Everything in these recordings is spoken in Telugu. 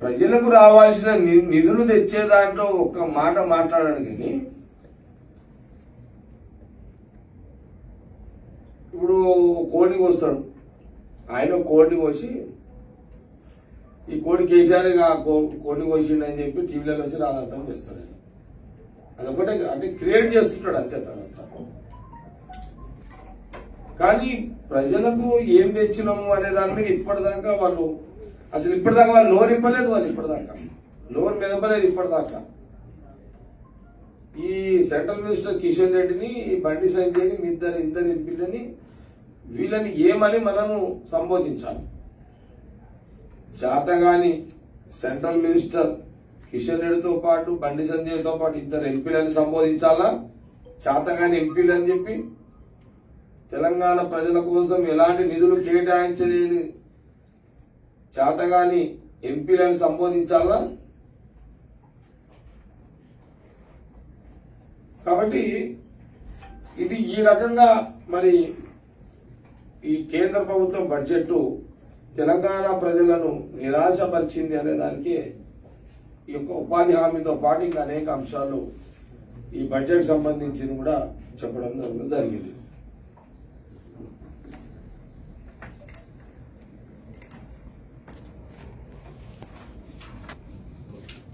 ప్రజలకు రావాల్సిన నిధులు తెచ్చే దాంట్లో ఒక్క మాట మాట్లాడాడు. కానీ ఇప్పుడు కోడిని కోస్తాడు, ఆయన కోడిని కోసి ఈ కోడి కేసీఆర్ కోడిని కోసిండు అని చెప్పి టీవీలలో వచ్చి రాధాంతం చేస్తాడు. అదొకటే అంటే క్రియేట్ చేస్తున్నాడు అంతే. తర్వాత కానీ ప్రజలకు ఏం తెచ్చినాము అనే దాని మీద ఇప్పటిదాకా వాళ్ళు నోరు ఇప్పలేదు. వాళ్ళు ఇప్పటిదాకా నోరు మెదపలేదు. ఇప్పటిదాకా ఈ సెంట్రల్ మినిస్టర్ కిషన్ రెడ్డిని, బండి సంజయ్ని, ఇద్దరు ఎంపీలని వీళ్ళని ఏమని మనము సంబోధించాలి? చేతగాని సెంట్రల్ మినిస్టర్ కిషన్ రెడ్డితో పాటు బండి సంజయ్తో పాటు ఇద్దరు ఎంపీలని సంబోధించాలా? చేతగాని ఎంపీలు అని చెప్పి తెలంగాణ ప్రజల కోసం ఎలాంటి నిధులు కేటాయించలేని చేతగాని ఎంపీలను సంబోధించాలా? కాబట్టి ఇది ఈ రకంగా మరి ఈ కేంద్ర ప్రభుత్వం బడ్జెట్ తెలంగాణ ప్రజలను నిరాశపరిచింది అనే దానికి ఈ యొక్క ఉపాధి హామీతో పాటు ఇంకా అనేక అంశాలు ఈ బడ్జెట్ సంబంధించింది కూడా చెప్పడం జరిగింది.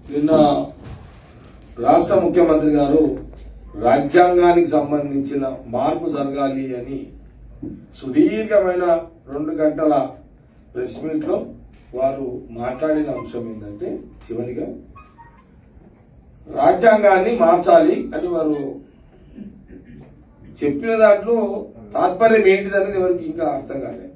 నిన్న రాష్ట్ర ముఖ్యమంత్రి గారు రాజ్యాంగానికి సంబంధించిన మార్పు జరగాలి అని సుదీర్ఘమైన 2 గంటల ప్రెస్ మీట్ లో వారు మాట్లాడిన అంశం ఏంటంటే, చివరిగా రాజ్యాంగాన్ని మార్చాలి అని వారు చెప్పిన దాంట్లో తాత్పర్యం ఏంటిదనేది ఎవరికి ఇంకా అర్థం కాలేదు.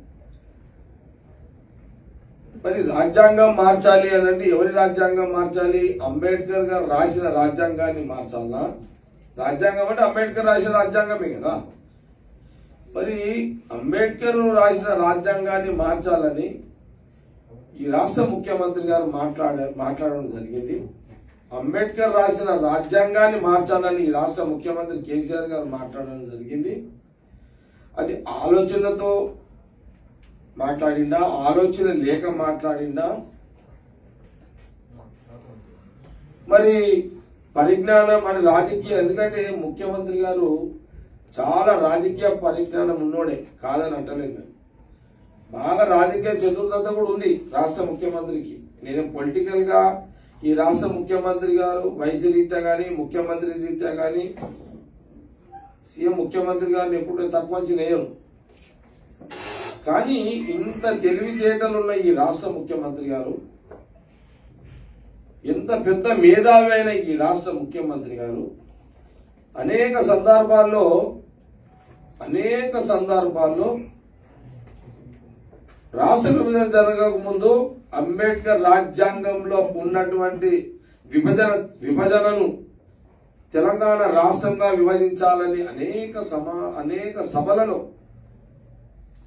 మరి రాజ్యాంగం మార్చాలి అనంటే ఎవరి రాజ్యాంగం మార్చాలి? అంబేద్కర్ గారు రాసిన రాజ్యాంగాన్ని మార్చాలా? రాజ్యాంగం అంటే అంబేద్కర్ రాసిన రాజ్యాంగమే కదా. మరి అంబేద్కర్ రాసిన రాజ్యాంగాన్ని మార్చాలని ఈ రాష్ట్ర ముఖ్యమంత్రి గారు మాట్లాడడం జరిగింది. అంబేద్కర్ రాసిన రాజ్యాంగాన్ని మార్చాలని ఈ రాష్ట్ర ముఖ్యమంత్రి కేసీఆర్ గారు మాట్లాడడం జరిగింది. అది ఆలోచనతో మాట్లాడిందా, ఆలోచన లేక మాట్లాడిందా, మరి పరిజ్ఞానం అని రాజకీయ, ఎందుకంటే ముఖ్యమంత్రి గారు చాలా రాజకీయ పరిజ్ఞానం ఉన్నోడే, కాదని అంటలేదు. బాగా రాజకీయ చతుర్థత కూడా ఉంది రాష్ట్ర ముఖ్యమంత్రికి. నేను పొలిటికల్ గా ఈ రాష్ట్ర ముఖ్యమంత్రి గారు వయసు రీత్యా గాని, ముఖ్యమంత్రి రీత్యా గాని, సీఎం ముఖ్యమంత్రి గారిని ఎప్పుడు తక్కువ నేయను. కానీ ఇంత తెలివితేటలున్న ఈ రాష్ట్ర ముఖ్యమంత్రి గారు, ఎంత పెద్ద మేధావి అయిన ఈ రాష్ట్ర ముఖ్యమంత్రి గారు అనేక సందర్భాల్లో రాష్ట్ర విభజన జరగక ముందు అంబేద్కర్ రాజ్యాంగంలో ఉన్నటువంటి విభజనను తెలంగాణ రాష్ట్రంగా విభజించాలని అనేక సభలలో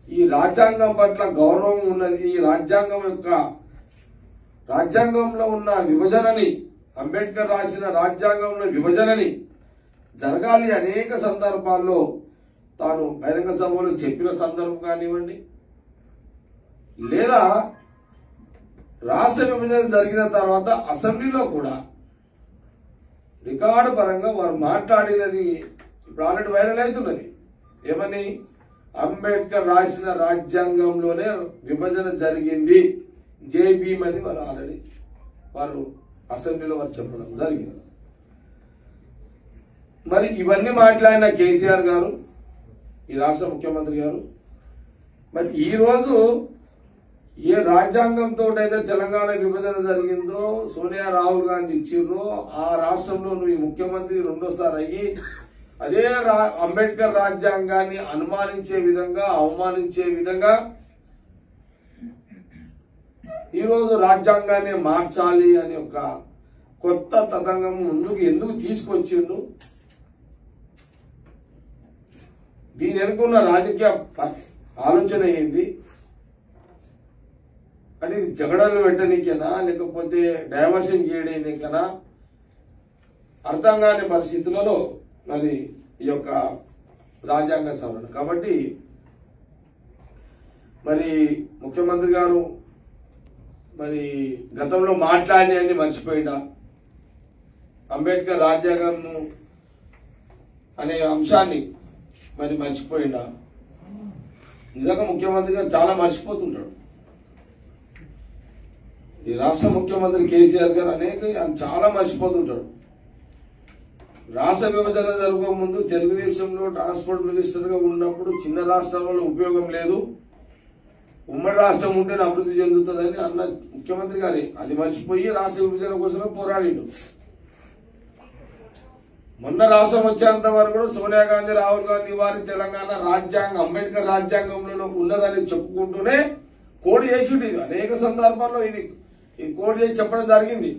ఈ రాజ్యాంగం పట్ల గౌరవం ఉన్నది, ఈ రాజ్యాంగంలో ఉన్న విభజనని, అంబేద్కర్ రాసిన రాజ్యాంగంలో విభజనని జరగాలి అనేక సందర్భాల్లో తాను బహిరంగ సభలో చెప్పిన సందర్భం కానివ్వండి, లేదా రాష్ట్ర విభజన జరిగిన తర్వాత అసెంబ్లీలో కూడా రికార్డు పరంగా వారు మాట్లాడినది ఇప్పుడు ఆల్రెడీ వైరల్ అవుతున్నది. ఏమని? అంబేద్కర్ రాసిన రాజ్యాంగంలోనే విభజన జరిగింది, జై భీమ్ అని వారు అసెంబ్లీలో చెప్పడం జరిగింది. మరి ఇవన్నీ మాట్లాడిన కేసీఆర్ గారు, ఈ రాష్ట్ర ముఖ్యమంత్రి గారు, మరి ఈ రోజు ఏ రాజ్యాంగంతో అయితే తెలంగాణ విభజన జరిగిందో, సోనియా రాహుల్ గాంధీ ఇచ్చిర్రో, ఆ రాష్ట్రంలో నువ్వు ముఖ్యమంత్రి రెండోసారి అయ్యి అదే అంబేద్కర్ రాజ్యాంగాన్ని అవమానించే విధంగా ఈరోజు రాజ్యాంగాన్ని మార్చాలి అని ఒక కొత్త తతంగం ముందుకు ఎందుకు తీసుకొచ్చిండు? దీని వెనుకున్న రాజకీయ ఆలోచన ఏంది? అంటే ఇది జగడలు పెట్టనీకేనా, లేకపోతే డైవర్షన్ చేయడానికేనా? అర్థం కాని పరిస్థితులలో మరి ఈ యొక్క రాజ్యాంగ సవరణ. కాబట్టి మరి ముఖ్యమంత్రి గారు మరి గతంలో మాట్లాడినవన్నీ మర్చిపోయిందా? అంబేద్కర్ రాజ్యాంగం అనే అంశాన్ని మరి మర్చిపోయిందా? నిజంగా ముఖ్యమంత్రి గారు చాలా మర్చిపోతుంటాడు. ఈ రాష్ట్ర ముఖ్యమంత్రి కేసీఆర్ గారు చాలా మర్చిపోతుంటాడు. రాష్ట్ర విభజన జరగక ముందు తెలుగుదేశంలో ట్రాన్స్పోర్ట్ మినిస్టర్ గా ఉన్నప్పుడు చిన్న రాష్ట్రాలలో ఉపయోగం లేదు, ఉమ్మడి రాష్ట్రం ఉంటేనే అభివృద్ధి చెందుతుందని అన్న ముఖ్యమంత్రి గారి అది మర్చిపోయి రాష్ట్ర విభజన కోసమే పోరాడిండు. మొన్న రాష్ట్రం వచ్చేంత వరకు కూడా సోనియా గాంధీ, రాహుల్ గాంధీ వారి తెలంగాణ రాజ్యాంగం అంబేద్కర్ రాజ్యాంగంలో ఉన్నదని చెప్పుకుంటూనే కోడి చేసిండు. ఇది అనేక సందర్భాల్లో ఇది కోడి చేసి చెప్పడం జరిగింది.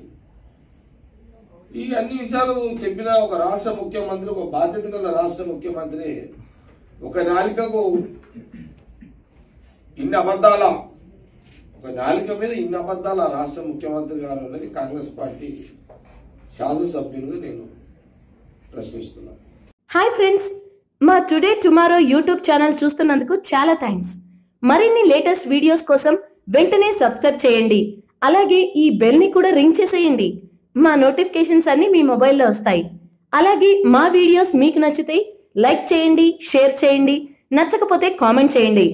ఈ అన్ని విషయాలు చెప్పిన ఒక రాష్ట్ర ముఖ్యమంత్రి, ఒక బాధ్యత గల రాష్ట్ర ముఖ్యమంత్రి ఒక నాలికకు ఇన్ని అబద్ధాల, ఒక నాలిక మీద ఇన్ని అబద్ధాల రాష్ట్ర ముఖ్యమంత్రి గారు అనేది కాంగ్రెస్ పార్టీ శాసనసభ్యులుగా నేను ప్రశ్నిస్తున్నాను. హాయ్ ఫ్రెండ్స్, మా టుడే టుమారో యూట్యూబ్ ఛానల్ చూస్తున్నందుకు చాలా థ్యాంక్స్. మరిన్ని లేటెస్ట్ వీడియోస్ కోసం వెంటనే సబ్స్క్రైబ్ చేయండి. అలాగే ఈ బెల్ ని కూడా రింగ్ చేసేయండి. మా నోటిఫికేషన్స్ అన్ని మీ మొబైల్లో వస్తాయి. అలాగే మా వీడియోస్ మీకు నచ్చితే లైక్ చేయండి, షేర్ చేయండి, నచ్చకపోతే కామెంట్ చేయండి.